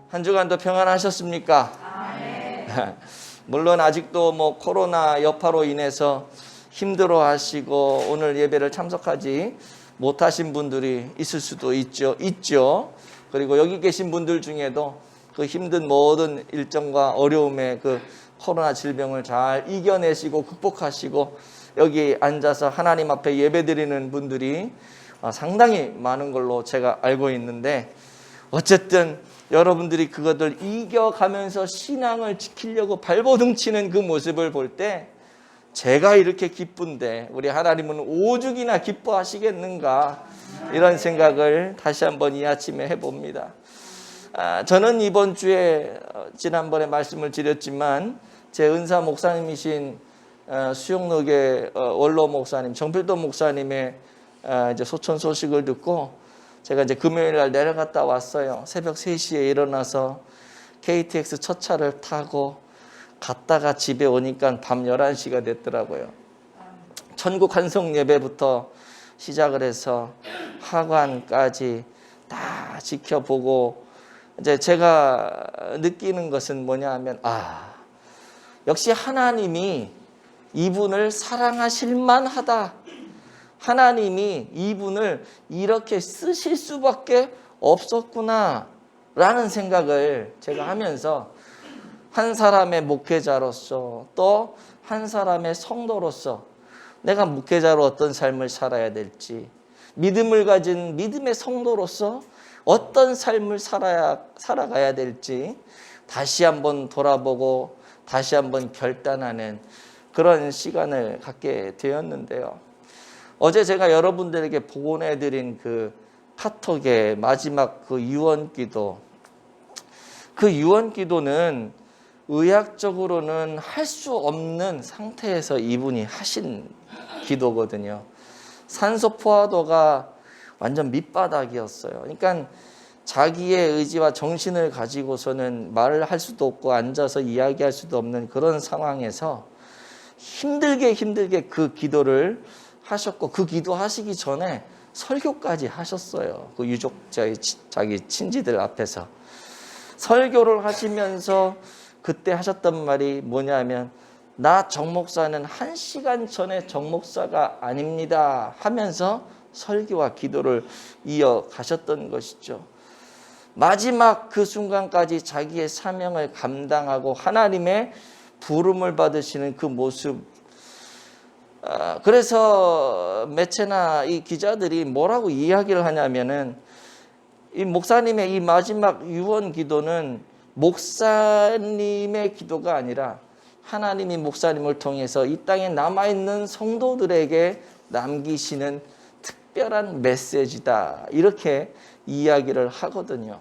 한 주간도 평안하셨습니까? 물론 아직도 코로나 여파로 인해서 힘들어하시고 오늘 예배를 참석하지 못하신 분들이 있을 수도 있죠. 그리고 여기 계신 분들 중에도 그 힘든 모든 일정과 어려움의 그 코로나 질병을 잘 이겨내시고 극복하시고 여기 앉아서 하나님 앞에 예배드리는 분들이 상당히 많은 걸로 제가 알고 있는데, 어쨌든 여러분들이 그것을 이겨가면서 신앙을 지키려고 발버둥 치는 그 모습을 볼 때 제가 이렇게 기쁜데 우리 하나님은 오죽이나 기뻐하시겠는가, 이런 생각을 다시 한번 이 아침에 해봅니다. 저는 이번 주에 지난번에 말씀을 드렸지만 제 은사 목사님이신 수영록의 원로 목사님 정필도 목사님의 이제 소천 소식을 듣고 제가 이제 금요일 날 내려갔다 왔어요. 새벽 3시에 일어나서 KTX 첫 차를 타고 갔다가 집에 오니까 밤 11시가 됐더라고요. 천국 환송 예배부터 시작을 해서 하관까지 다 지켜보고 이제 제가 느끼는 것은 뭐냐 하면 역시 하나님이 이분을 사랑하실 만하다. 하나님이 이분을 이렇게 쓰실 수밖에 없었구나 라는 생각을 제가 하면서 한 사람의 목회자로서 또 한 사람의 성도로서 내가 목회자로 어떤 삶을 살아야 될지, 믿음을 가진 믿음의 성도로서 어떤 삶을 살아가야 될지 다시 한번 돌아보고 다시 한번 결단하는 그런 시간을 갖게 되었는데요. 어제 제가 여러분들에게 보내드린 그 카톡의 마지막 그 유언기도, 그 유언기도는 의학적으로는 할 수 없는 상태에서 이분이 하신 기도거든요. 산소 포화도가 완전 밑바닥이었어요. 그러니까 자기의 의지와 정신을 가지고서는 말을 할 수도 없고 앉아서 이야기할 수도 없는 그런 상황에서 힘들게 그 기도를 하셨고, 그 기도하시기 전에 설교까지 하셨어요. 그 유족자의 자기 친지들 앞에서 설교를 하시면서 그때 하셨던 말이 뭐냐면, 나 정 목사는 1시간 전에 정 목사가 아닙니다 하면서 설교와 기도를 이어가셨던 것이죠. 마지막 그 순간까지 자기의 사명을 감당하고 하나님의 부름을 받으시는 그 모습, 그래서 매체나 이 기자들이 뭐라고 이야기를 하냐면은 이 목사님의 이 마지막 유언 기도는 목사님의 기도가 아니라 하나님이 목사님을 통해서 이 땅에 남아있는 성도들에게 남기시는 특별한 메시지다, 이렇게 이야기를 하거든요.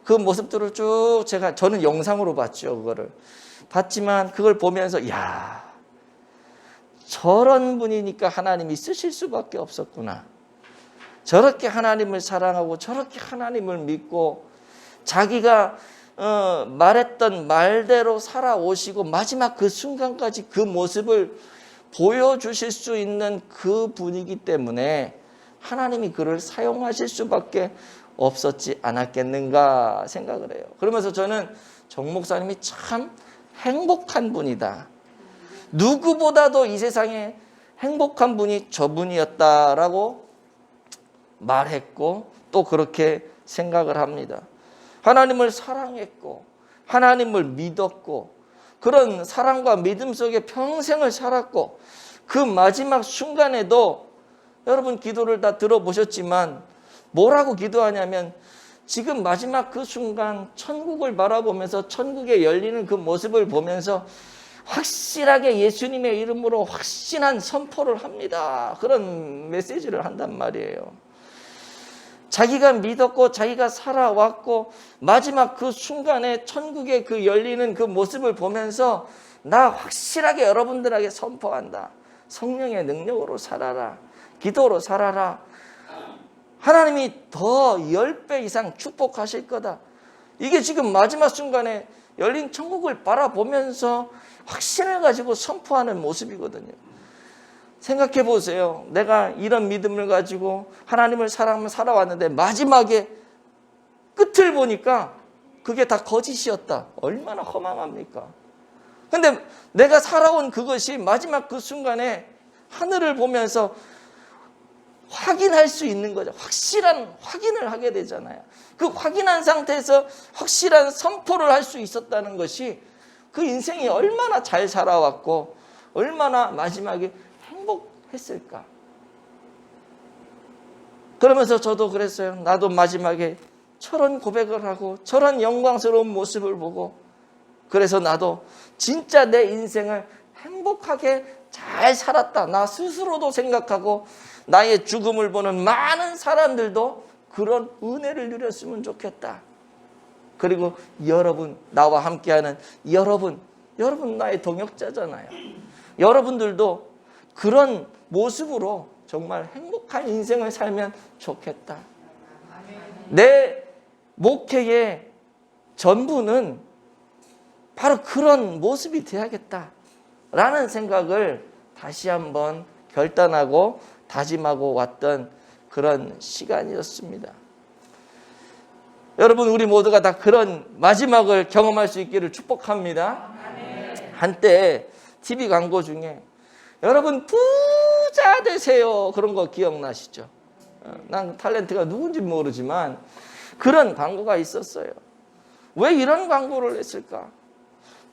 그 모습들을 쭉 저는 영상으로 봤죠. 그거를 봤지만 그걸 보면서 저런 분이니까 하나님이 쓰실 수밖에 없었구나. 저렇게 하나님을 사랑하고 저렇게 하나님을 믿고 자기가 말했던 말대로 살아오시고 마지막 그 순간까지 그 모습을 보여주실 수 있는 그 분이기 때문에 하나님이 그를 사용하실 수밖에 없었지 않았겠는가 생각을 해요. 그러면서 저는 정 목사님이 참 행복한 분이다. 누구보다도 이 세상에 행복한 분이 저분이었다라고 말했고 또 그렇게 생각을 합니다. 하나님을 사랑했고 하나님을 믿었고 그런 사랑과 믿음 속에 평생을 살았고 그 마지막 순간에도 여러분 기도를 다 들어보셨지만 뭐라고 기도하냐면 지금 마지막 그 순간 천국을 바라보면서 천국에 열리는 그 모습을 보면서 확실하게 예수님의 이름으로 확신한 선포를 합니다. 그런 메시지를 한단 말이에요. 자기가 믿었고 자기가 살아왔고 마지막 그 순간에 천국의 그 열리는 그 모습을 보면서 나 확실하게 여러분들에게 선포한다. 성령의 능력으로 살아라. 기도로 살아라. 하나님이 더 10배 이상 축복하실 거다. 이게 지금 마지막 순간에 열린 천국을 바라보면서 확신을 가지고 선포하는 모습이거든요. 생각해 보세요. 내가 이런 믿음을 가지고 하나님을 사랑하며 살아왔는데 마지막에 끝을 보니까 그게 다 거짓이었다. 얼마나 허망합니까? 근데 내가 살아온 그것이 마지막 그 순간에 하늘을 보면서 확인할 수 있는 거죠. 확실한 확인을 하게 되잖아요. 그 확인한 상태에서 확실한 선포를 할 수 있었다는 것이 그 인생이 얼마나 잘 살아왔고 얼마나 마지막에 행복했을까. 그러면서 저도 그랬어요. 나도 마지막에 저런 고백을 하고 저런 영광스러운 모습을 보고 그래서 나도 진짜 내 인생을 행복하게 잘 살았다. 나 스스로도 생각하고 나의 죽음을 보는 많은 사람들도 그런 은혜를 누렸으면 좋겠다. 그리고 여러분, 나와 함께하는 여러분 나의 동역자잖아요. 여러분들도 그런 모습으로 정말 행복한 인생을 살면 좋겠다. 내 목회의 전부는 바로 그런 모습이 되어야겠다라는 생각을 다시 한번 결단하고 다짐하고 왔던 그런 시간이었습니다. 여러분, 우리 모두가 다 그런 마지막을 경험할 수 있기를 축복합니다. 한때 TV 광고 중에 여러분 부자 되세요 그런 거 기억나시죠? 난 탤런트가 누군지 모르지만 그런 광고가 있었어요. 왜 이런 광고를 했을까?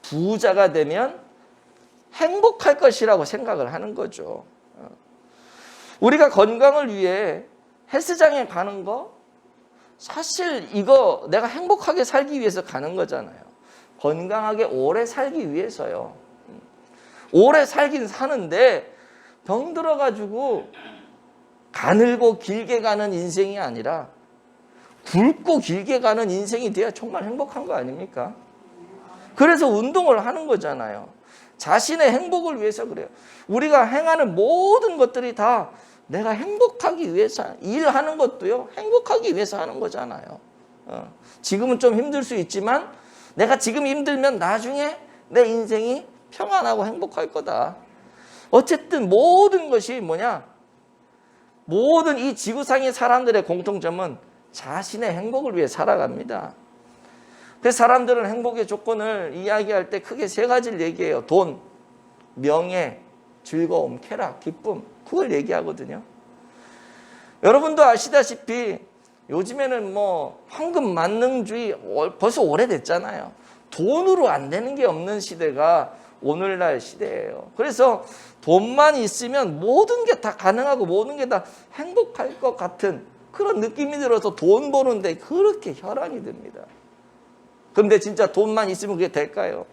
부자가 되면 행복할 것이라고 생각을 하는 거죠. 우리가 건강을 위해 헬스장에 가는 거 사실 이거 내가 행복하게 살기 위해서 가는 거잖아요. 건강하게 오래 살기 위해서요. 오래 살긴 사는데 병 들어가지고 가늘고 길게 가는 인생이 아니라 굵고 길게 가는 인생이 돼야 정말 행복한 거 아닙니까? 그래서 운동을 하는 거잖아요. 자신의 행복을 위해서 그래요. 우리가 행하는 모든 것들이 다 내가 행복하기 위해서, 일하는 것도요, 행복하기 위해서 하는 거잖아요. 지금은 좀 힘들 수 있지만 내가 지금 힘들면 나중에 내 인생이 평안하고 행복할 거다. 어쨌든 모든 것이 뭐냐? 모든 이 지구상의 사람들의 공통점은 자신의 행복을 위해 살아갑니다. 그래서 사람들은 행복의 조건을 이야기할 때 크게 세 가지를 얘기해요. 돈, 명예, 즐거움, 쾌락, 기쁨. 그걸 얘기하거든요. 여러분도 아시다시피 요즘에는 뭐 황금 만능주의 벌써 오래됐잖아요. 돈으로 안 되는 게 없는 시대가 오늘날 시대예요. 그래서 돈만 있으면 모든 게 다 가능하고 모든 게 다 행복할 것 같은 그런 느낌이 들어서 돈 버는데 그렇게 혈안이 듭니다. 그런데 진짜 돈만 있으면 그게 될까요?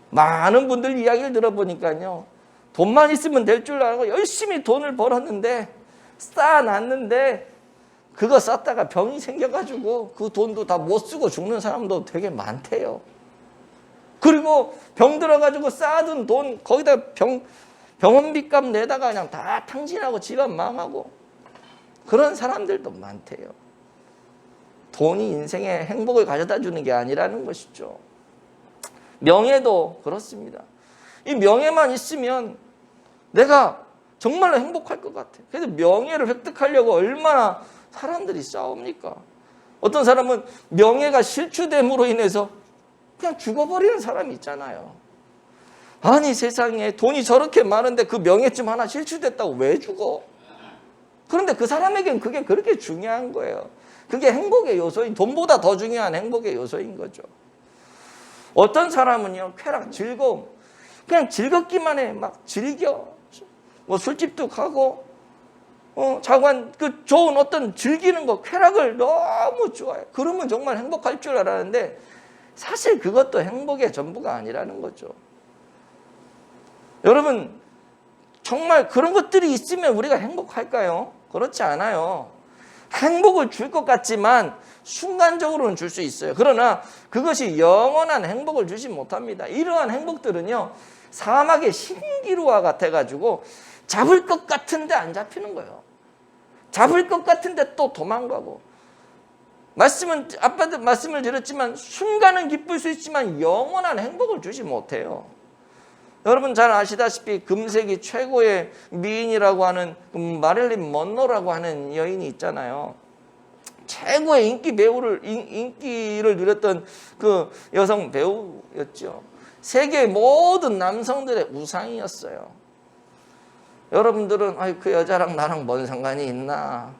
많은 분들 이야기를 들어보니까요. 돈만 있으면 될 줄 알고 열심히 돈을 벌었는데 쌓아놨는데 그거 썼다가 병이 생겨가지고 그 돈도 다 못 쓰고 죽는 사람도 되게 많대요. 그리고 병 들어가지고 쌓아둔 돈 거기다 병원비값 내다가 그냥 다 탕진하고 집안 망하고 그런 사람들도 많대요. 돈이 인생에 행복을 가져다 주는 게 아니라는 것이죠. 명예도 그렇습니다. 이 명예만 있으면 내가 정말로 행복할 것 같아요. 그래서 명예를 획득하려고 얼마나 사람들이 싸웁니까? 어떤 사람은 명예가 실추됨으로 인해서 그냥 죽어버리는 사람이 있잖아요. 아니 세상에 돈이 저렇게 많은데 그 명예쯤 하나 실추됐다고 왜 죽어? 그런데 그 사람에겐 그게 그렇게 중요한 거예요. 그게 행복의 요소인, 돈보다 더 중요한 행복의 요소인 거죠. 어떤 사람은요, 쾌락, 즐거움, 그냥 즐겁기만 해. 막 즐겨. 뭐 술집도 가고, 자관, 그 좋은 어떤 즐기는 거, 쾌락을 너무 좋아해. 그러면 정말 행복할 줄 알았는데, 사실 그것도 행복의 전부가 아니라는 거죠. 여러분, 정말 그런 것들이 있으면 우리가 행복할까요? 그렇지 않아요. 행복을 줄 것 같지만 순간적으로는 줄 수 있어요. 그러나 그것이 영원한 행복을 주지 못합니다. 이러한 행복들은요, 사막의 신기루와 같아가지고 잡을 것 같은데 안 잡히는 거예요. 잡을 것 같은데 또 도망가고. 아빠도 말씀을 드렸지만 순간은 기쁠 수 있지만 영원한 행복을 주지 못해요. 여러분 잘 아시다시피 금세기 최고의 미인이라고 하는 마릴린 먼로라고 하는 여인이 있잖아요. 최고의 인기를 누렸던 그 여성 배우였죠. 세계의 모든 남성들의 우상이었어요. 여러분들은 그 여자랑 나랑 뭔 상관이 있나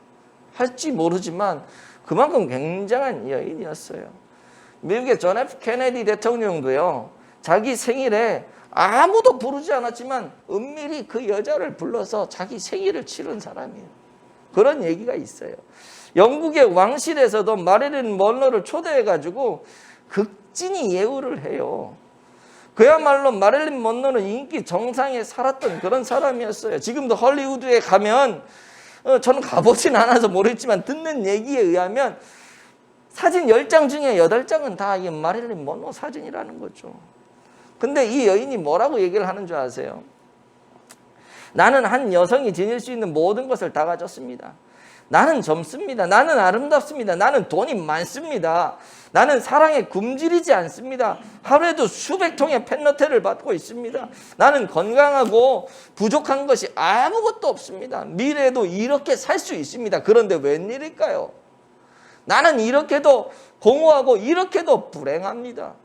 할지 모르지만 그만큼 굉장한 여인이었어요. 미국의 존 F 케네디 대통령도요, 자기 생일에 아무도 부르지 않았지만 은밀히 그 여자를 불러서 자기 생일을 치른 사람이에요. 그런 얘기가 있어요. 영국의 왕실에서도 마릴린 먼로를 초대해가지고 극진히 예우를 해요. 그야말로 마릴린 먼로는 인기 정상에 살았던 그런 사람이었어요. 지금도 헐리우드에 가면 저는 가보진 않아서 모르겠지만 듣는 얘기에 의하면 사진 10장 중에 8장은 다 이 마릴린 먼로 사진이라는 거죠. 근데 이 여인이 뭐라고 얘기를 하는 줄 아세요? 나는 한 여성이 지닐 수 있는 모든 것을 다 가졌습니다. 나는 젊습니다. 나는 아름답습니다. 나는 돈이 많습니다. 나는 사랑에 굶주리지 않습니다. 하루에도 수백 통의 펜너테를 받고 있습니다. 나는 건강하고 부족한 것이 아무것도 없습니다. 미래에도 이렇게 살 수 있습니다. 그런데 웬일일까요? 나는 이렇게도 공허하고 이렇게도 불행합니다.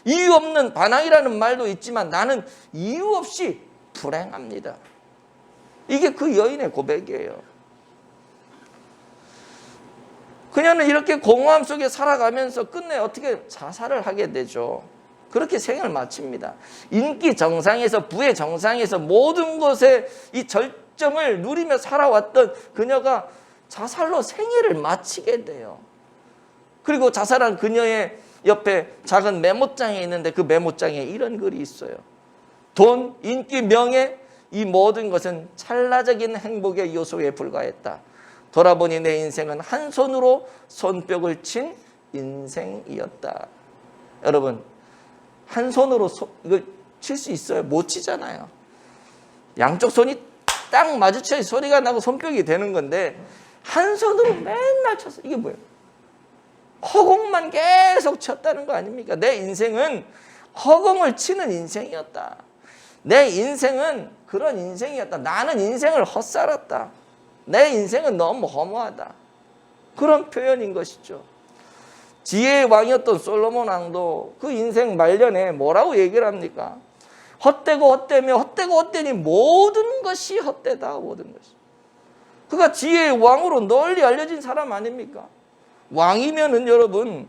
이유 없는 반항이라는 말도 있지만 나는 이유 없이 불행합니다. 이게 그 여인의 고백이에요. 그녀는 이렇게 공허함 속에 살아가면서 끝내 어떻게 자살을 하게 되죠. 그렇게 생을 마칩니다. 인기 정상에서 부의 정상에서 모든 것에 이 절정을 누리며 살아왔던 그녀가 자살로 생애를 마치게 돼요. 그리고 자살한 그녀의 옆에 작은 메모장이 있는데 그 메모장에 이런 글이 있어요. 돈, 인기, 명예, 이 모든 것은 찰나적인 행복의 요소에 불과했다. 돌아보니 내 인생은 한 손으로 손뼉을 친 인생이었다. 여러분, 한 손으로 이걸 칠 수 있어요? 못 치잖아요. 양쪽 손이 딱 마주쳐야 소리가 나고 손뼉이 되는 건데 한 손으로 맨날 쳤어요. 이게 뭐예요? 허공만 계속 쳤다는 거 아닙니까? 내 인생은 허공을 치는 인생이었다. 내 인생은 그런 인생이었다. 나는 인생을 헛살았다. 내 인생은 너무 허무하다. 그런 표현인 것이죠. 지혜의 왕이었던 솔로몬 왕도 그 인생 말년에 뭐라고 얘기를 합니까? 헛되고 헛되며 헛되고 헛되니 모든 것이 헛되다. 모든 것이. 그가 지혜의 왕으로 널리 알려진 사람 아닙니까? 왕이면은 여러분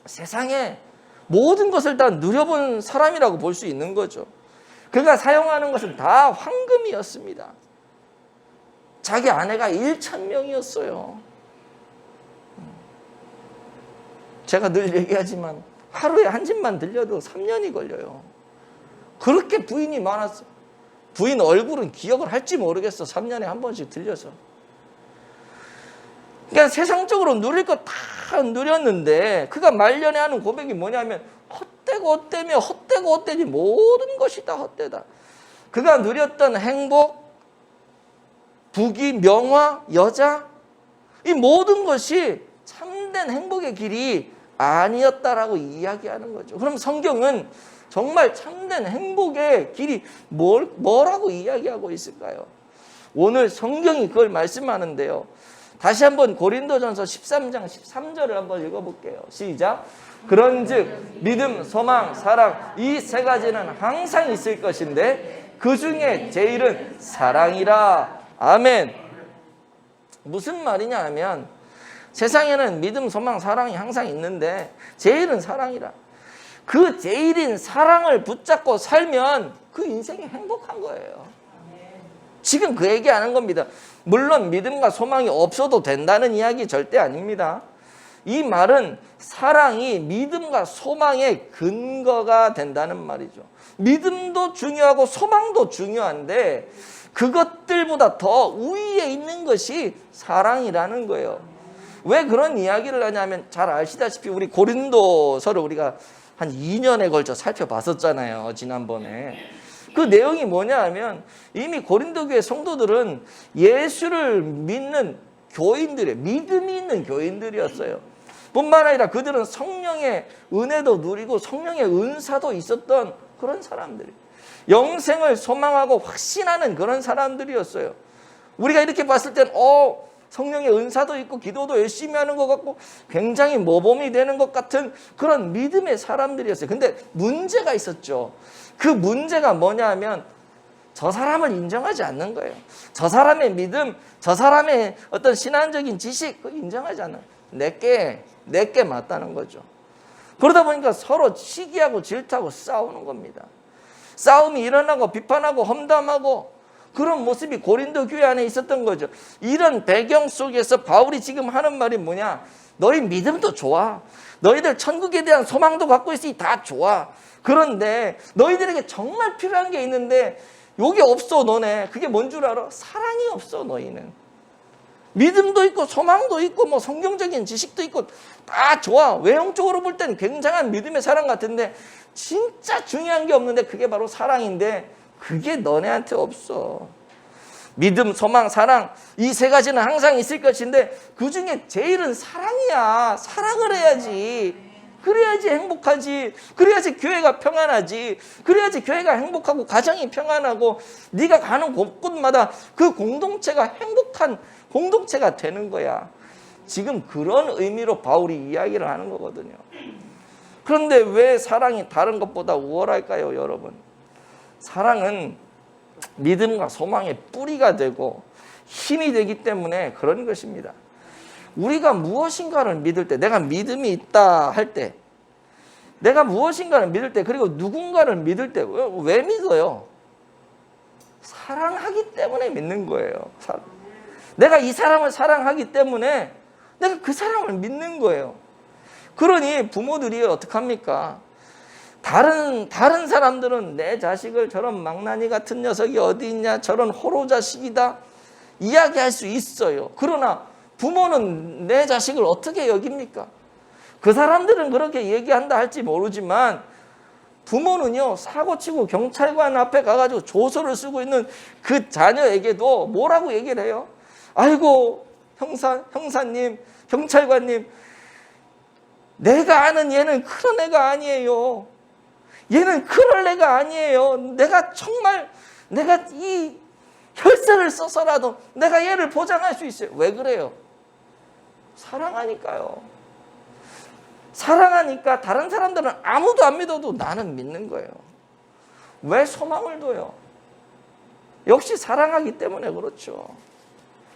세상에 모든 것을 다 누려본 사람이라고 볼 수 있는 거죠. 그가 사용하는 것은 다 황금이었습니다. 자기 아내가 1,000명이었어요. 제가 늘 얘기하지만 하루에 한 집만 들려도 3년이 걸려요. 그렇게 부인이 많았어요. 부인 얼굴은 기억을 할지 모르겠어. 3년에 한 번씩 들려서. 그러니까 세상적으로 누릴 거 다 누렸는데 그가 말년에 하는 고백이 뭐냐면 헛되고 헛되며 헛되고 헛되니 모든 것이 다 헛되다. 그가 누렸던 행복, 부귀, 명화, 여자, 이 모든 것이 참된 행복의 길이 아니었다라고 이야기하는 거죠. 그럼 성경은 정말 참된 행복의 길이 뭐라고 이야기하고 있을까요? 오늘 성경이 그걸 말씀하는데요. 다시 한번 고린도전서 13장 13절을 한번 읽어볼게요. 시작. 그런즉 믿음, 소망, 사랑 이 세 가지는 항상 있을 것인데 그 중에 제일은 사랑이라. 아멘. 무슨 말이냐 하면 세상에는 믿음, 소망, 사랑이 항상 있는데 제일은 사랑이라. 그 제일인 사랑을 붙잡고 살면 그 인생이 행복한 거예요. 지금 그 얘기하는 겁니다. 물론 믿음과 소망이 없어도 된다는 이야기 절대 아닙니다. 이 말은 사랑이 믿음과 소망의 근거가 된다는 말이죠. 믿음도 중요하고 소망도 중요한데 그것들보다 더 우위에 있는 것이 사랑이라는 거예요. 왜 그런 이야기를 하냐면 잘 아시다시피 우리 고린도서를 우리가 한 2년에 걸쳐 살펴봤었잖아요. 지난번에. 그 내용이 뭐냐 하면 이미 고린도 교회 성도들은 예수를 믿는 교인들이에요. 믿음이 있는 교인들이었어요. 뿐만 아니라 그들은 성령의 은혜도 누리고 성령의 은사도 있었던 그런 사람들이에요. 영생을 소망하고 확신하는 그런 사람들이었어요. 우리가 이렇게 봤을 땐 성령의 은사도 있고 기도도 열심히 하는 것 같고 굉장히 모범이 되는 것 같은 그런 믿음의 사람들이었어요. 근데 문제가 있었죠. 그 문제가 뭐냐 하면 저 사람을 인정하지 않는 거예요. 저 사람의 믿음, 저 사람의 어떤 신앙적인 지식 그거 인정하지 않는 거예요. 내게 맞다는 거죠. 그러다 보니까 서로 시기하고 질투하고 싸우는 겁니다. 싸움이 일어나고 비판하고 험담하고 그런 모습이 고린도 교회 안에 있었던 거죠. 이런 배경 속에서 바울이 지금 하는 말이 뭐냐? 너희 믿음도 좋아. 너희들 천국에 대한 소망도 갖고 있으니 다 좋아. 그런데 너희들에게 정말 필요한 게 있는데 여기 없어 너네. 그게 뭔 줄 알아? 사랑이 없어 너희는. 믿음도 있고 소망도 있고 뭐 성경적인 지식도 있고 다 좋아. 외형적으로 볼 때는 굉장한 믿음의 사랑 같은데 진짜 중요한 게 없는데 그게 바로 사랑인데 그게 너네한테 없어. 믿음, 소망, 사랑 이 세 가지는 항상 있을 것인데 그중에 제일은 사랑이야. 사랑을 해야지. 그래야지 행복하지. 그래야지 교회가 평안하지. 그래야지 교회가 행복하고 가정이 평안하고 네가 가는 곳곳마다 그 공동체가 행복한 공동체가 되는 거야. 지금 그런 의미로 바울이 이야기를 하는 거거든요. 그런데 왜 사랑이 다른 것보다 우월할까요, 여러분? 사랑은 믿음과 소망의 뿌리가 되고 힘이 되기 때문에 그런 것입니다. 우리가 무엇인가를 믿을 때, 내가 믿음이 있다 할 때, 내가 무엇인가를 믿을 때, 그리고 누군가를 믿을 때 왜 믿어요? 사랑하기 때문에 믿는 거예요. 내가 이 사람을 사랑하기 때문에 내가 그 사람을 믿는 거예요. 그러니 부모들이 어떡합니까? 다른 사람들은 내 자식을 저런 망나니 같은 녀석이 어디 있냐, 저런 호로 자식이다 이야기할 수 있어요. 그러나 부모는 내 자식을 어떻게 여깁니까? 그 사람들은 그렇게 얘기한다 할지 모르지만 부모는요, 사고치고 경찰관 앞에 가가지고 조서를 쓰고 있는 그 자녀에게도 뭐라고 얘기를 해요? 아이고 형사님, 경찰관님, 내가 아는 얘는 그런 애가 아니에요. 얘는 그럴 애가 아니에요. 내가 정말 내가 이 혈세를 써서라도 내가 얘를 보장할 수 있어요. 왜 그래요? 사랑하니까요. 사랑하니까 다른 사람들은 아무도 안 믿어도 나는 믿는 거예요. 왜 소망을 둬요? 역시 사랑하기 때문에 그렇죠.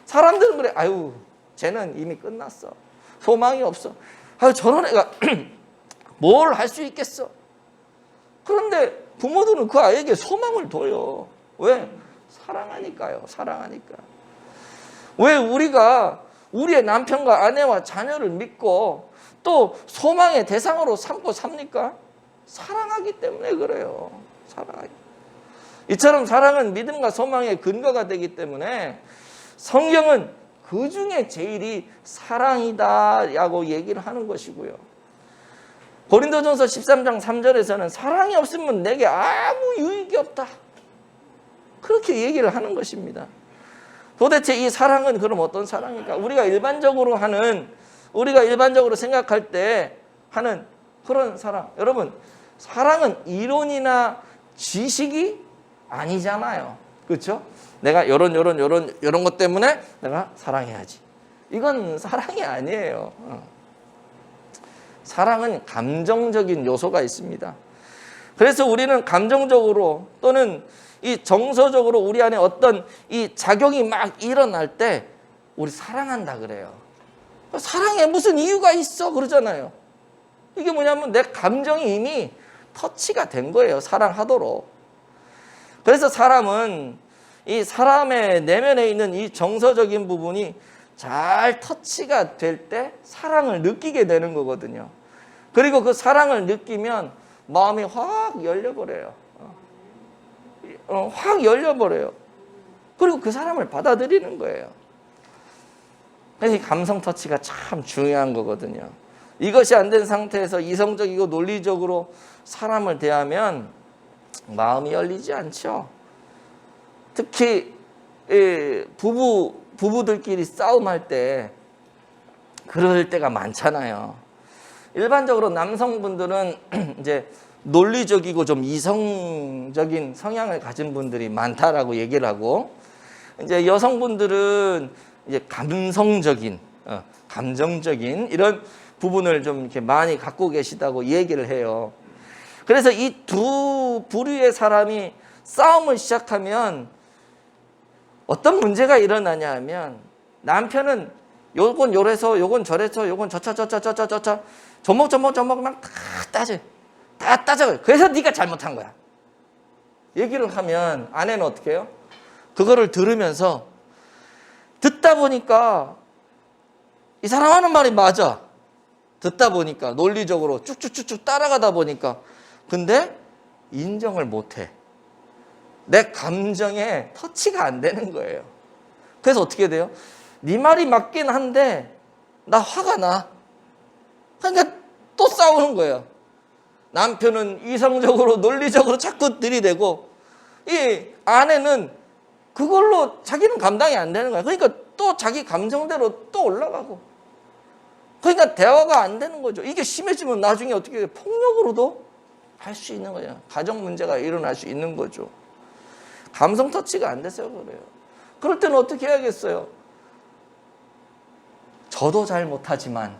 사람들은 그래. 아유, 쟤는 이미 끝났어. 소망이 없어. 아유, 저런 애가 뭘 할 수 있겠어. 그런데 부모들은 그 아이에게 소망을 둬요. 왜? 사랑하니까요. 사랑하니까. 왜 우리가 우리의 남편과 아내와 자녀를 믿고 또 소망의 대상으로 삼고 삽니까? 사랑하기 때문에 그래요. 사랑하기. 이처럼 사랑은 믿음과 소망의 근거가 되기 때문에 성경은 그 중에 제일이 사랑이다라고 얘기를 하는 것이고요. 고린도전서 13장 3절에서는 사랑이 없으면 내게 아무 유익이 없다. 그렇게 얘기를 하는 것입니다. 도대체 이 사랑은 그럼 어떤 사랑일까? 우리가 일반적으로 생각할 때 하는 그런 사랑. 여러분, 사랑은 이론이나 지식이 아니잖아요. 그렇죠? 내가 이런 것 때문에 내가 사랑해야지. 이건 사랑이 아니에요. 사랑은 감정적인 요소가 있습니다. 그래서 우리는 감정적으로 또는 이 정서적으로 우리 안에 어떤 이 작용이 막 일어날 때 우리 사랑한다 그래요. 사랑에 무슨 이유가 있어 그러잖아요. 이게 뭐냐면 내 감정이 이미 터치가 된 거예요. 사랑하도록. 그래서 사람은 이 사람의 내면에 있는 이 정서적인 부분이 잘 터치가 될 때 사랑을 느끼게 되는 거거든요. 그리고 그 사랑을 느끼면 마음이 확 열려버려요. 확 열려버려요. 그리고 그 사람을 받아들이는 거예요. 그래서 이 감성 터치가 참 중요한 거거든요. 이것이 안 된 상태에서 이성적이고 논리적으로 사람을 대하면 마음이 열리지 않죠. 특히 부부들끼리 싸움할 때 그럴 때가 많잖아요. 일반적으로 남성분들은 이제 논리적이고 좀 이성적인 성향을 가진 분들이 많다라고 얘기를 하고, 이제 여성분들은 이제 감성적인, 감정적인 이런 부분을 좀 이렇게 많이 갖고 계시다고 얘기를 해요. 그래서 이 두 부류의 사람이 싸움을 시작하면 어떤 문제가 일어나냐 하면, 남편은 요건 요래서 요건 저래서 요건 저차 조목조목 막 다 따져요. 그래서 네가 잘못한 거야 얘기를 하면, 아내는 어떻게 해요? 그거를 들으면서 듣다 보니까 이 사람 하는 말이 맞아. 듣다 보니까 논리적으로 쭉쭉쭉쭉 따라가다 보니까, 근데 인정을 못해. 내 감정에 터치가 안 되는 거예요. 그래서 어떻게 돼요? 네 말이 맞긴 한데 나 화가 나. 그러니까 또 싸우는 거예요. 남편은 이성적으로 논리적으로 자꾸 들이대고, 이 아내는 그걸로 자기는 감당이 안 되는 거야. 그러니까 또 자기 감정대로 또 올라가고, 그러니까 대화가 안 되는 거죠. 이게 심해지면 나중에 어떻게 해요? 폭력으로도 할 수 있는 거예요. 가정 문제가 일어날 수 있는 거죠. 감성 터치가 안 돼서 그래요. 그럴 때는 어떻게 해야겠어요? 저도 잘 못하지만,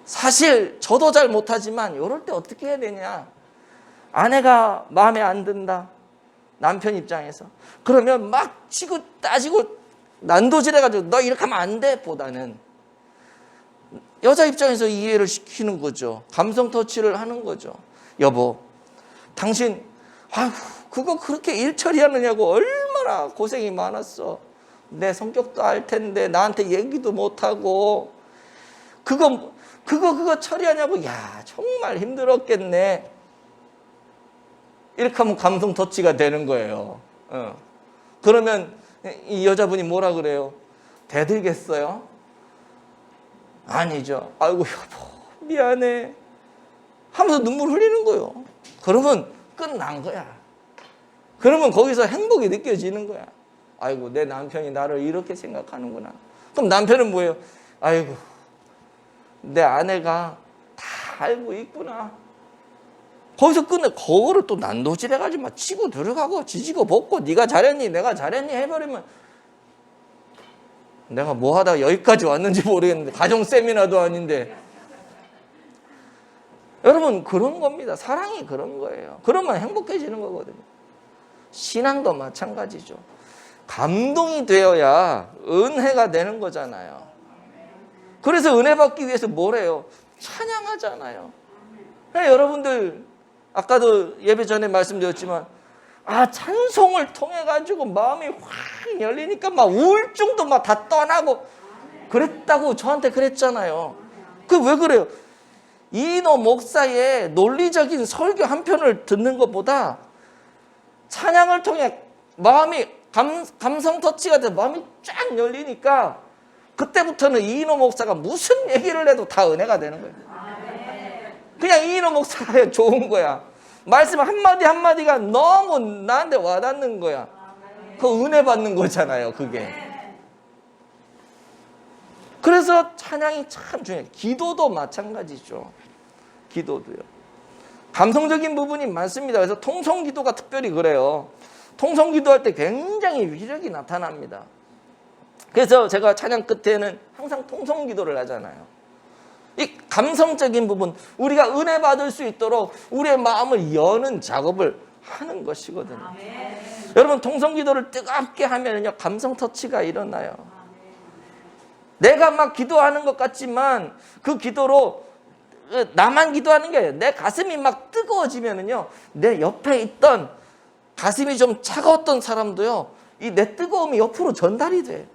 사실 저도 잘 못하지만 이럴 때 어떻게 해야 되냐. 아내가 마음에 안 든다, 남편 입장에서. 그러면 막 치고 따지고 난도질해가지고 너 이렇게 하면 안 돼 보다는, 여자 입장에서 이해를 시키는 거죠. 감성 터치를 하는 거죠. 여보, 당신 아휴 그거 그렇게 일 처리하느냐고 얼마나 고생이 많았어. 내 성격도 알 텐데 나한테 얘기도 못하고 그거 처리하냐고. 야 정말 힘들었겠네. 이렇게 하면 감성 터치가 되는 거예요. 그러면 이 여자분이 뭐라 그래요? 대들겠어요? 아니죠. 아이고 여보 미안해 하면서 눈물 흘리는 거예요. 그러면 끝난 거야. 그러면 거기서 행복이 느껴지는 거야. 아이고 내 남편이 나를 이렇게 생각하는구나. 그럼 남편은 뭐예요? 아이고 내 아내가 다 알고 있구나. 거기서 끝내. 그거를 또 난도질해가지고 막 치고 들어가고 지지고 볶고 네가 잘했니 내가 잘했니 해버리면, 내가 뭐 하다가 여기까지 왔는지 모르겠는데, 가정 세미나도 아닌데. 여러분 그런 겁니다. 사랑이 그런 거예요. 그러면 행복해지는 거거든요. 신앙도 마찬가지죠. 감동이 되어야 은혜가 되는 거잖아요. 그래서 은혜 받기 위해서 뭐래요? 찬양하잖아요. 여러분들 아까도 예배 전에 말씀드렸지만, 찬송을 통해 가지고 마음이 확 열리니까 막 우울증도 막 다 떠나고 그랬다고 저한테 그랬잖아요. 그 왜 그래요? 이인호 목사의 논리적인 설교 한 편을 듣는 것보다 찬양을 통해 마음이 감성 터치가 돼서 마음이 쫙 열리니까, 그때부터는 이인호 목사가 무슨 얘기를 해도 다 은혜가 되는 거예요. 그냥 이인호 목사가 좋은 거야. 말씀 한마디 한마디가 너무 나한테 와닿는 거야. 그 은혜 받는 거잖아요, 그게. 그래서 찬양이 참 중요해요. 기도도 마찬가지죠. 기도도요. 감성적인 부분이 많습니다. 그래서 통성기도가 특별히 그래요. 통성기도할 때 굉장히 위력이 나타납니다. 그래서 제가 찬양 끝에는 항상 통성기도를 하잖아요. 이 감성적인 부분, 우리가 은혜 받을 수 있도록 우리의 마음을 여는 작업을 하는 것이거든요. 여러분 통성기도를 뜨겁게 하면요 감성 터치가 일어나요. 내가 막 기도하는 것 같지만 그 기도로 나만 기도하는 게 아니라 내 가슴이 막 뜨거워지면은요, 내 옆에 있던 가슴이 좀 차가웠던 사람도요, 이 내 뜨거움이 옆으로 전달이 돼.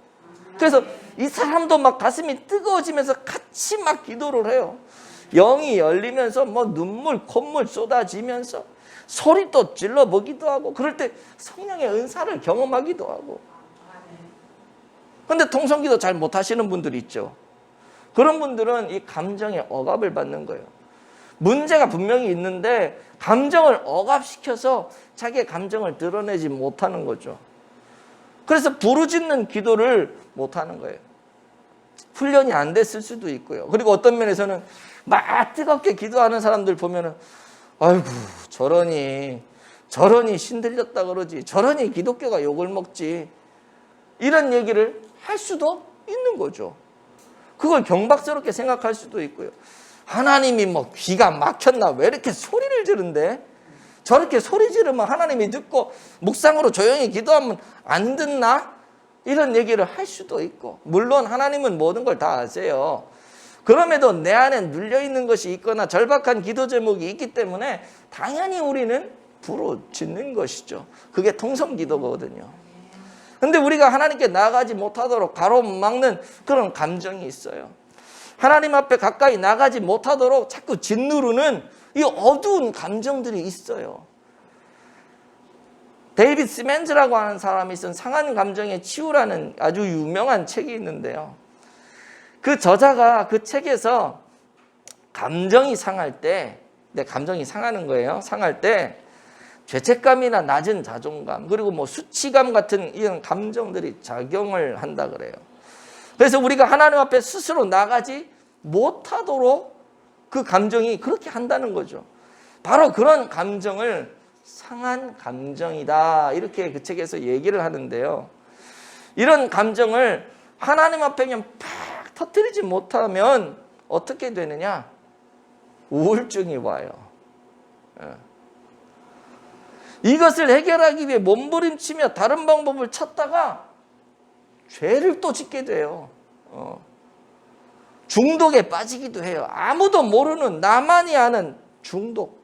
그래서 이 사람도 막 가슴이 뜨거워지면서 같이 막 기도를 해요. 영이 열리면서 뭐 눈물, 콧물 쏟아지면서 소리도 질러보기도 하고, 그럴 때 성령의 은사를 경험하기도 하고. 근데 통성기도 잘 못하시는 분들이 있죠. 그런 분들은 이 감정에 억압을 받는 거예요. 문제가 분명히 있는데 감정을 억압시켜서 자기의 감정을 드러내지 못하는 거죠. 그래서 부르짖는 기도를 못하는 거예요. 훈련이 안 됐을 수도 있고요. 그리고 어떤 면에서는 막 뜨겁게 기도하는 사람들 보면은 아이고 저러니 신들렸다 그러지, 저러니 기독교가 욕을 먹지, 이런 얘기를 할 수도 있는 거죠. 그걸 경박스럽게 생각할 수도 있고요. 하나님이 뭐 귀가 막혔나, 왜 이렇게 소리를 지른대? 저렇게 소리 지르면 하나님이 듣고 묵상으로 조용히 기도하면 안 듣나? 이런 얘기를 할 수도 있고, 물론 하나님은 모든 걸 다 아세요. 그럼에도 내 안에 눌려있는 것이 있거나 절박한 기도 제목이 있기 때문에 당연히 우리는 부르짖는 것이죠. 그게 통성기도거든요. 근데 우리가 하나님께 나아가지 못하도록 가로막는 그런 감정이 있어요. 하나님 앞에 가까이 나가지 못하도록 자꾸 짓누르는 이 어두운 감정들이 있어요. 데이비드 시멘즈라고 하는 사람이 쓴 상한 감정의 치유라는 아주 유명한 책이 있는데요. 그 저자가 그 책에서 감정이 상할 때, 내 감정이 상하는 거예요. 상할 때 죄책감이나 낮은 자존감, 그리고 뭐 수치감 같은 이런 감정들이 작용을 한다 그래요. 그래서 우리가 하나님 앞에 스스로 나가지 못하도록 그 감정이 그렇게 한다는 거죠. 바로 그런 감정을 상한 감정이다, 이렇게 그 책에서 얘기를 하는데요. 이런 감정을 하나님 앞에 그냥 팍 터뜨리지 못하면 어떻게 되느냐? 우울증이 와요. 이것을 해결하기 위해 몸부림치며 다른 방법을 찾다가 죄를 또 짓게 돼요. 중독에 빠지기도 해요. 아무도 모르는, 나만이 아는 중독.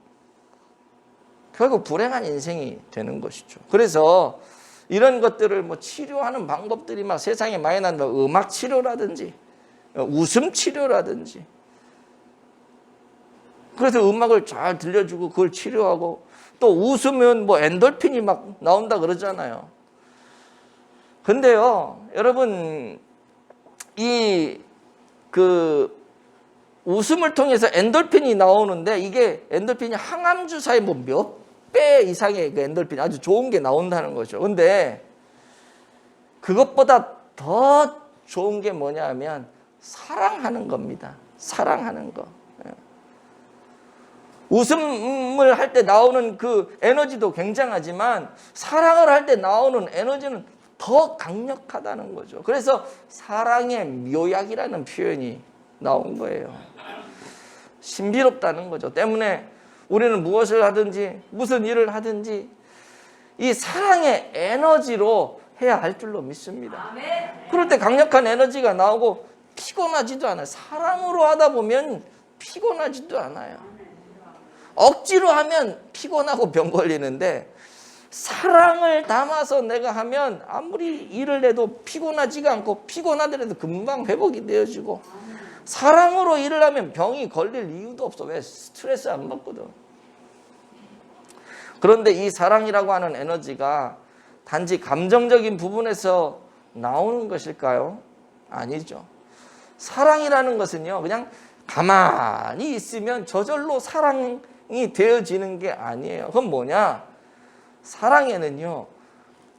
결국 불행한 인생이 되는 것이죠. 그래서 이런 것들을 뭐 치료하는 방법들이 막 세상에 많이 나는데, 음악 치료라든지 웃음 치료라든지, 그래서 음악을 잘 들려주고 그걸 치료하고, 또 웃으면 뭐 엔돌핀이 막 나온다 그러잖아요. 근데요, 여러분, 웃음을 통해서 엔돌핀이 나오는데, 이게 엔돌핀이 항암 주사의 뭐 몇 배 이상의 그 엔돌핀, 아주 좋은 게 나온다는 거죠. 근데 그것보다 더 좋은 게 뭐냐 하면 사랑하는 겁니다. 사랑하는 거. 웃음을 할 때 나오는 그 에너지도 굉장하지만 사랑을 할 때 나오는 에너지는 더 강력하다는 거죠. 그래서 사랑의 묘약이라는 표현이 나온 거예요. 신비롭다는 거죠. 때문에 우리는 무엇을 하든지 무슨 일을 하든지 이 사랑의 에너지로 해야 할 줄로 믿습니다. 그럴 때 강력한 에너지가 나오고 피곤하지도 않아요. 사랑으로 하다 보면 피곤하지도 않아요. 억지로 하면 피곤하고 병 걸리는데, 사랑을 담아서 내가 하면 아무리 일을 해도 피곤하지가 않고, 피곤하더라도 금방 회복이 되어지고, 사랑으로 일을 하면 병이 걸릴 이유도 없어. 왜? 스트레스 안 받거든. 그런데 이 사랑이라고 하는 에너지가 단지 감정적인 부분에서 나오는 것일까요? 아니죠. 사랑이라는 것은요, 그냥 가만히 있으면 저절로 사랑이 되어지는 게 아니에요. 그건 뭐냐? 사랑에는요,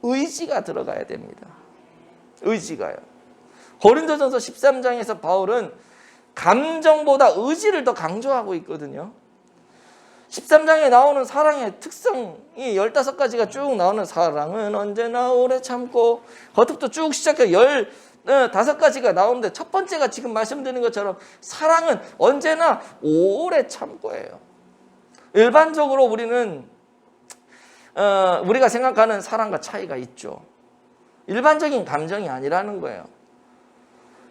의지가 들어가야 됩니다. 의지가요. 고린도전서 13장에서 바울은 감정보다 의지를 더 강조하고 있거든요. 13장에 나오는 사랑의 특성이 15가지가 쭉 나오는, 사랑은 언제나 오래 참고, 거듭도 쭉 시작해 15가지가 나오는데, 첫 번째가 지금 말씀드린 것처럼 사랑은 언제나 오래 참고예요. 일반적으로 우리는 우리가 생각하는 사랑과 차이가 있죠. 일반적인 감정이 아니라는 거예요.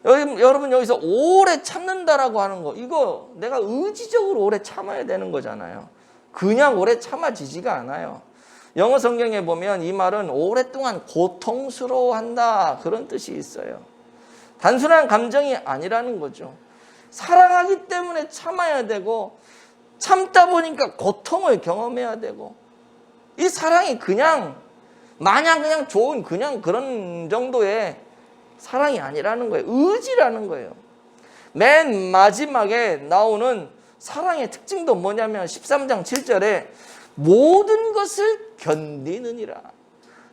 여러분, 여기서 오래 참는다라고 하는 거, 이거 내가 의지적으로 오래 참아야 되는 거잖아요. 그냥 오래 참아지지가 않아요. 영어 성경에 보면 이 말은 오랫동안 고통스러워한다, 그런 뜻이 있어요. 단순한 감정이 아니라는 거죠. 사랑하기 때문에 참아야 되고, 참다 보니까 고통을 경험해야 되고, 이 사랑이 그냥 마냥 그냥 좋은 그냥 그런 정도의 사랑이 아니라는 거예요. 의지라는 거예요. 맨 마지막에 나오는 사랑의 특징도 뭐냐면 13장 7절에 모든 것을 견디느니라.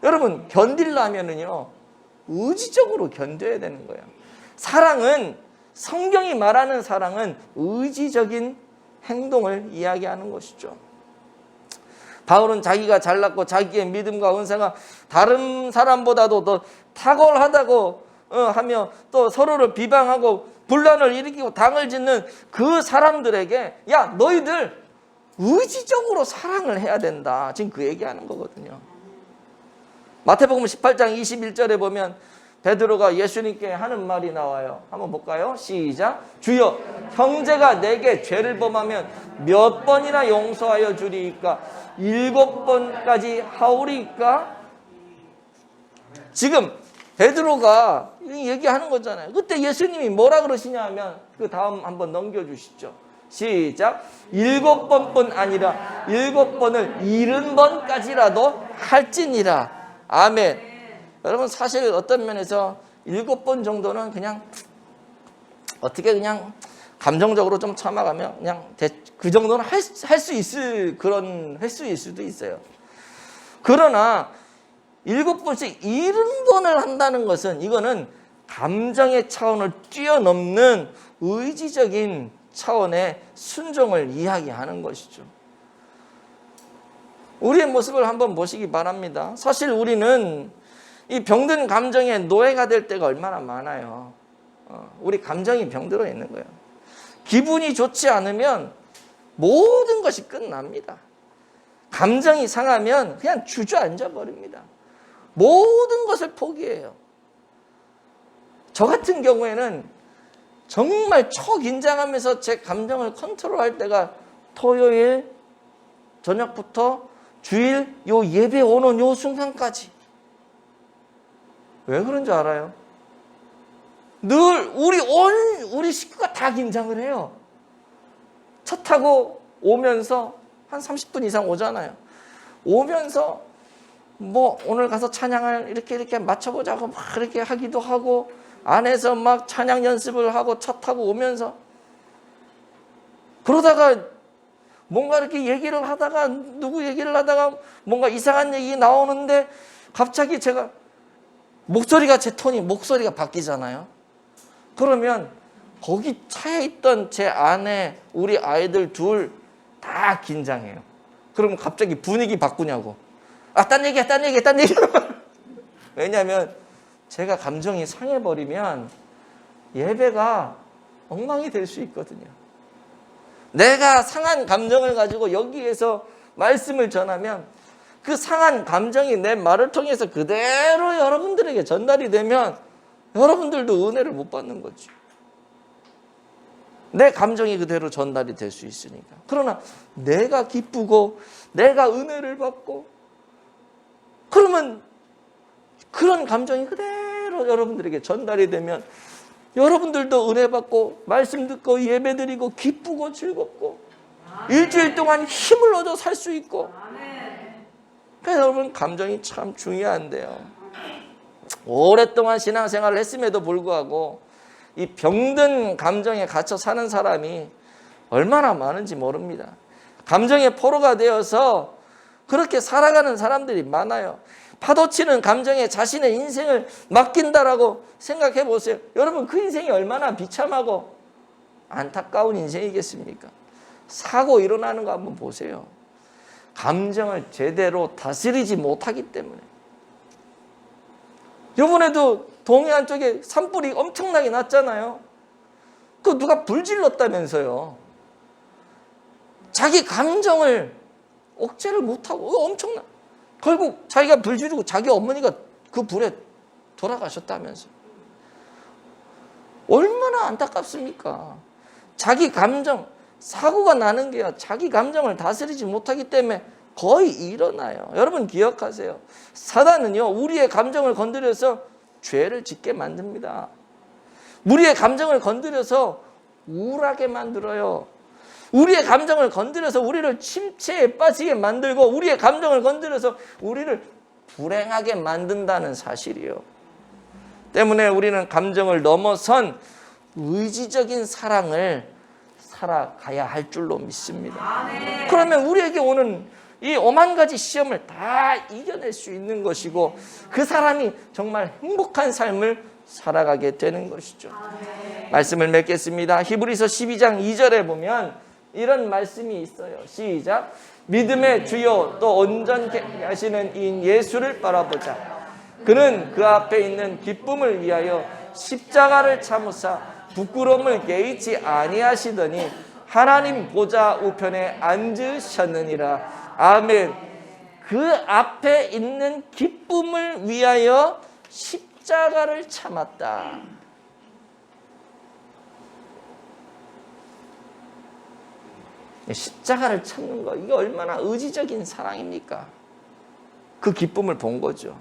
여러분, 견디려면은요, 의지적으로 견뎌야 되는 거예요. 사랑은, 성경이 말하는 사랑은 의지적인 행동을 이야기하는 것이죠. 바울은 자기가 잘났고 자기의 믿음과 은사가 다른 사람보다도 더 탁월하다고 하며 또 서로를 비방하고 분란을 일으키고 당을 짓는 그 사람들에게 야 너희들 의지적으로 사랑을 해야 된다. 지금 그 얘기하는 거거든요. 마태복음 18장 21절에 보면 베드로가 예수님께 하는 말이 나와요. 한번 볼까요? 시작. 주여 형제가 내게 죄를 범하면 몇 번이나 용서하여 주리이까? 7번까지 하오리이까? 지금 베드로가 얘기하는 거잖아요. 그때 예수님이 뭐라 그러시냐 하면 그 다음 한번 넘겨주시죠. 시작. 7번뿐 아니라 7번을 70번까지라도 할지니라. 아멘. 여러분 사실 어떤 면에서 7번 정도는 그냥 어떻게 그냥 감정적으로 좀 참아가면 그냥 그 정도는 할 수 있을 그런 횟수일 수도 있어요. 그러나 7번씩 70번을 한다는 것은 이거는 감정의 차원을 뛰어넘는 의지적인 차원의 순종을 이야기하는 것이죠. 우리의 모습을 한번 보시기 바랍니다. 사실 우리는 이 병든 감정의 노예가 될 때가 얼마나 많아요. 우리 감정이 병들어 있는 거예요. 기분이 좋지 않으면 모든 것이 끝납니다. 감정이 상하면 그냥 주저앉아 버립니다. 모든 것을 포기해요. 저 같은 경우에는 정말 초긴장하면서 제 감정을 컨트롤할 때가 토요일 저녁부터 주일 요 예배 오는 요 순간까지. 왜 그런 줄 알아요? 늘 우리 식구가 다 긴장을 해요. 차 타고 오면서 한 30분 이상 오잖아요. 오면서 뭐 오늘 가서 찬양을 이렇게 맞춰보자고 막 이렇게 하기도 하고 안에서 막 찬양 연습을 하고 차 타고 오면서 그러다가 뭔가 이렇게 얘기를 하다가 누구 얘기를 하다가 뭔가 이상한 얘기 나오는데 갑자기 제가 목소리가 제 톤이 목소리가 바뀌잖아요. 그러면 거기 차에 있던 제 아내 우리 아이들 둘 다 긴장해요. 그러면 갑자기 분위기 바꾸냐고. 딴 얘기야. 왜냐하면 제가 감정이 상해버리면 예배가 엉망이 될 수 있거든요. 내가 상한 감정을 가지고 여기에서 말씀을 전하면 그 상한 감정이 내 말을 통해서 그대로 여러분들에게 전달이 되면 여러분들도 은혜를 못 받는 거죠. 내 감정이 그대로 전달이 될 수 있으니까. 그러나 내가 기쁘고 내가 은혜를 받고 그러면 그런 감정이 그대로 여러분들에게 전달이 되면 여러분들도 은혜 받고 말씀 듣고 예배 드리고 기쁘고 즐겁고 일주일 동안 힘을 얻어 살 수 있고. 그래서 여러분 감정이 참 중요한데요. 오랫동안 신앙생활을 했음에도 불구하고 이 병든 감정에 갇혀 사는 사람이 얼마나 많은지 모릅니다. 감정의 포로가 되어서 그렇게 살아가는 사람들이 많아요. 파도치는 감정에 자신의 인생을 맡긴다라고 생각해 보세요. 여러분 그 인생이 얼마나 비참하고 안타까운 인생이겠습니까? 사고 일어나는 거 한번 보세요. 감정을 제대로 다스리지 못하기 때문에. 이번에도 동해안 쪽에 산불이 엄청나게 났잖아요. 그 누가 불 질렀다면서요. 자기 감정을 억제를 못하고 엄청나. 결국 자기가 불 지르고 자기 어머니가 그 불에 돌아가셨다면서. 얼마나 안타깝습니까? 자기 감정, 사고가 나는 게요. 자기 감정을 다스리지 못하기 때문에 거의 일어나요. 여러분 기억하세요. 사단은요, 우리의 감정을 건드려서 죄를 짓게 만듭니다. 우리의 감정을 건드려서 우울하게 만들어요. 우리의 감정을 건드려서 우리를 침체에 빠지게 만들고 우리의 감정을 건드려서 우리를 불행하게 만든다는 사실이에요. 때문에 우리는 감정을 넘어선 의지적인 사랑을 살아가야 할 줄로 믿습니다. 그러면 우리에게 오는 이 오만 가지 시험을 다 이겨낼 수 있는 것이고 그 사람이 정말 행복한 삶을 살아가게 되는 것이죠. 말씀을 맺겠습니다. 히브리서 12장 2절에 보면 이런 말씀이 있어요. 시작. 믿음의 주요 또 온전케 하시는 이인 예수를 바라보자. 그는 그 앞에 있는 기쁨을 위하여 십자가를 참으사 부끄러움을 개의치 아니하시더니 하나님 보좌 우편에 앉으셨느니라. 아멘. 그 앞에 있는 기쁨을 위하여 십자가를 참았다. 십자가를 참는 거, 이게 얼마나 의지적인 사랑입니까? 그 기쁨을 본 거죠.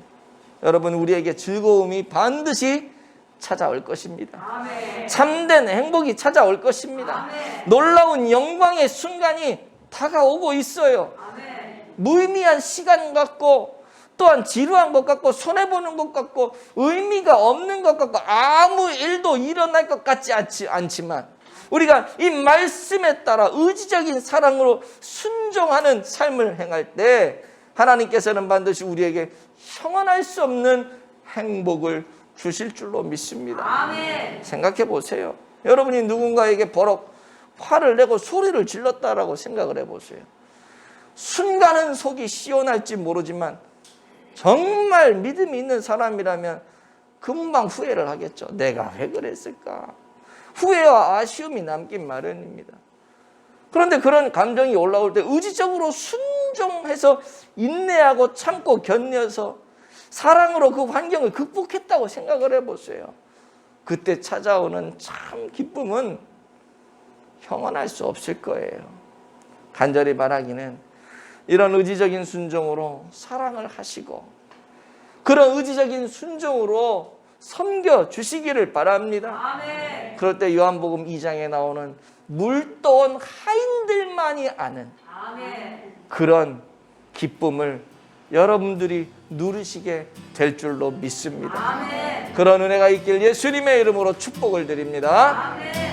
여러분, 우리에게 즐거움이 반드시 찾아올 것입니다. 아멘. 참된 행복이 찾아올 것입니다. 아멘. 놀라운 영광의 순간이 다가오고 있어요. 아멘. 무의미한 시간 같고 또한 지루한 것 같고 손해보는 것 같고 의미가 없는 것 같고 아무 일도 일어날 것 같지 않지만 우리가 이 말씀에 따라 의지적인 사랑으로 순종하는 삶을 행할 때 하나님께서는 반드시 우리에게 형언할 수 없는 행복을 주실 줄로 믿습니다. 아멘. 생각해 보세요. 여러분이 누군가에게 버럭 화를 내고 소리를 질렀다라고 생각을 해보세요. 순간은 속이 시원할지 모르지만 정말 믿음이 있는 사람이라면 금방 후회를 하겠죠. 내가 왜 그랬을까? 후회와 아쉬움이 남긴 마련입니다. 그런데 그런 감정이 올라올 때 의지적으로 순종해서 인내하고 참고 견뎌서 사랑으로 그 환경을 극복했다고 생각을 해보세요. 그때 찾아오는 참 기쁨은 형언할 수 없을 거예요. 간절히 바라기는 이런 의지적인 순종으로 사랑을 하시고 그런 의지적인 순종으로 섬겨주시기를 바랍니다. 아멘. 그럴 때 요한복음 2장에 나오는 물떠온 하인들만이 아는 그런 기쁨을 여러분들이 누리시게 될 줄로 믿습니다. 아멘. 그런 은혜가 있길 예수님의 이름으로 축복을 드립니다. 아멘.